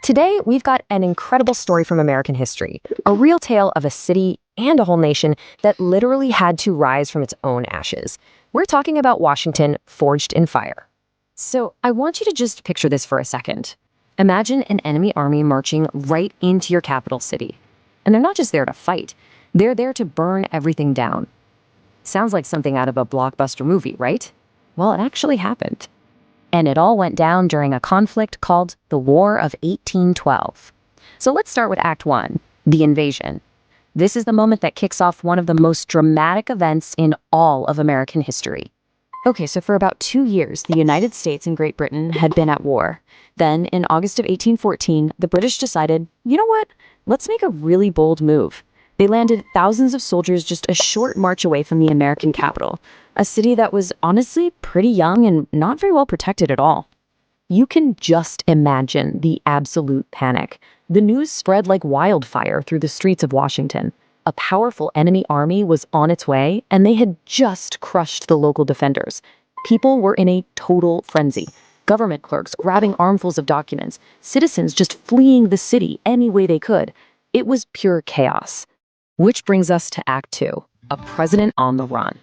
Today, we've got an incredible story from American history, a real tale of a city and a whole nation that literally had to rise from its own ashes. We're talking about Washington forged in fire. So I want you to just picture this for a second. Imagine an enemy army marching right into your capital city. And they're not just there to fight, they're there to burn everything down. Sounds like something out of a blockbuster movie, right? Well, it actually happened. And it all went down during a conflict called the War of 1812. So let's start with Act 1, the invasion. This is the moment that kicks off one of the most dramatic events in all of American history. Okay, so for about 2 years, the United States and Great Britain had been at war. Then, in August of 1814, the British decided, you know what? Let's make a really bold move. They landed thousands of soldiers just a short march away from the American capital, a city that was honestly pretty young and not very well protected at all. You can just imagine the absolute panic. The news spread like wildfire through the streets of Washington. A powerful enemy army was on its way, and they had just crushed the local defenders. People were in a total frenzy. Government clerks grabbing armfuls of documents, citizens just fleeing the city any way they could. It was pure chaos. Which brings us to Act 2, a president on the run.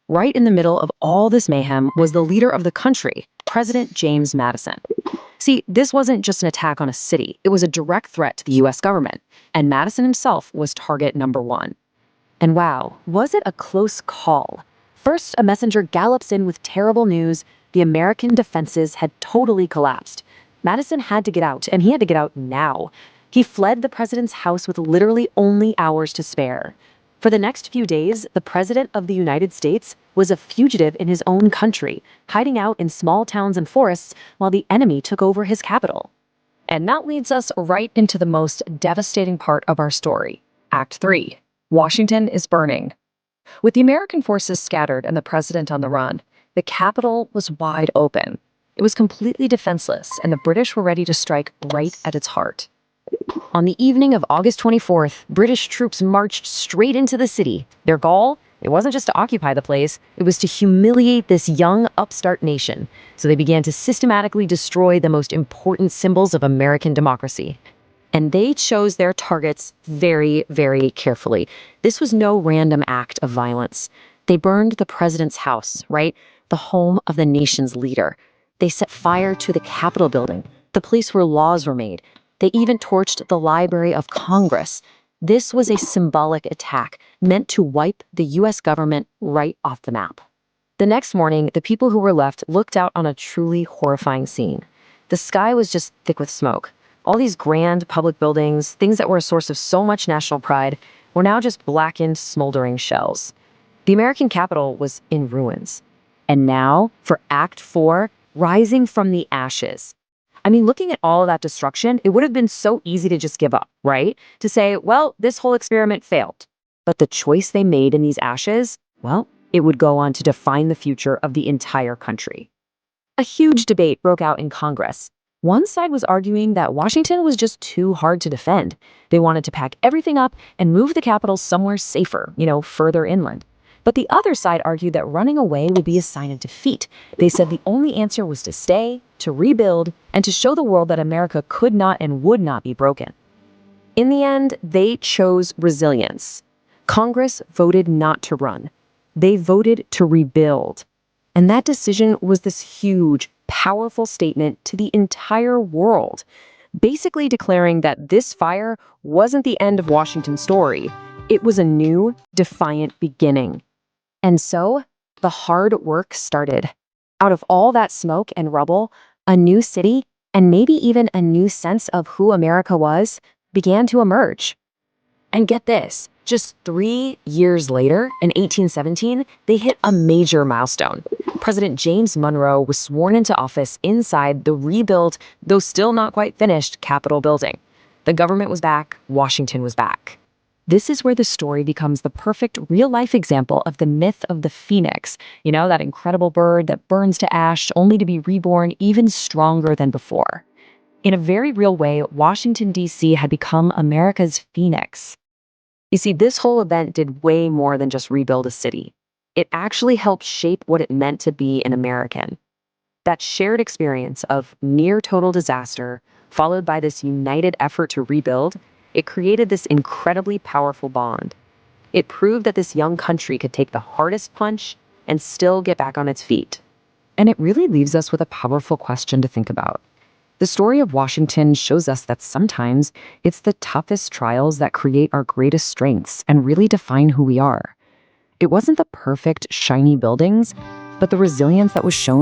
Right in the middle of all this mayhem was the leader of the country, President James Madison. See, this wasn't just an attack on a city, it was a direct threat to the US government, and Madison himself was target number one. And wow, was it a close call? First, a messenger gallops in with terrible news. The American defenses had totally collapsed. Madison had to get out, and he had to get out now. He fled the president's house with literally only hours to spare. For the next few days, the President of the United States was a fugitive in his own country, hiding out in small towns and forests while the enemy took over his capital. And that leads us right into the most devastating part of our story, Act 3. Washington is burning. With the American forces scattered and the president on the run, the capital was wide open. It was completely defenseless, and the British were ready to strike right at its heart. On the evening of August 24th, British troops marched straight into the city. Their goal? It wasn't just to occupy the place, it was to humiliate this young, upstart nation. So they began to systematically destroy the most important symbols of American democracy. And they chose their targets very, very carefully. This was no random act of violence. They burned the president's house, right? The home of the nation's leader. They set fire to the Capitol building, the place where laws were made. They even torched the Library of Congress. This was a symbolic attack meant to wipe the US government right off the map. The next morning, the people who were left looked out on a truly horrifying scene. The sky was just thick with smoke. All these grand public buildings, things that were a source of so much national pride, were now just blackened, smoldering shells. The American capital was in ruins. And now, for Act 4, rising from the ashes. I mean, looking at all of that destruction, it would have been so easy to just give up, right? To say, well, this whole experiment failed. But the choice they made in these ashes, well, it would go on to define the future of the entire country. A huge debate broke out in Congress. One side was arguing that Washington was just too hard to defend. They wanted to pack everything up and move the capital somewhere safer, further inland. But the other side argued that running away would be a sign of defeat. They said the only answer was to stay, to rebuild, and to show the world that America could not and would not be broken. In the end, they chose resilience. Congress voted not to run. They voted to rebuild. And that decision was this huge, powerful statement to the entire world, basically declaring that this fire wasn't the end of Washington's story. It was a new, defiant beginning. And so, the hard work started. Out of all that smoke and rubble, a new city, and maybe even a new sense of who America was, began to emerge. And get this, just 3 years later, in 1817, they hit a major milestone. President James Monroe was sworn into office inside the rebuilt, though still not quite finished, Capitol building. The government was back, Washington was back. This is where the story becomes the perfect real-life example of the myth of the phoenix, that incredible bird that burns to ash only to be reborn even stronger than before. In a very real way, Washington, D.C. had become America's phoenix. You see, this whole event did way more than just rebuild a city. It actually helped shape what it meant to be an American. That shared experience of near total disaster, followed by this united effort to rebuild, it created this incredibly powerful bond. It proved that this young country could take the hardest punch and still get back on its feet. And it really leaves us with a powerful question to think about. The story of Washington shows us that sometimes it's the toughest trials that create our greatest strengths and really define who we are. It wasn't the perfect, shiny buildings, but the resilience that was shown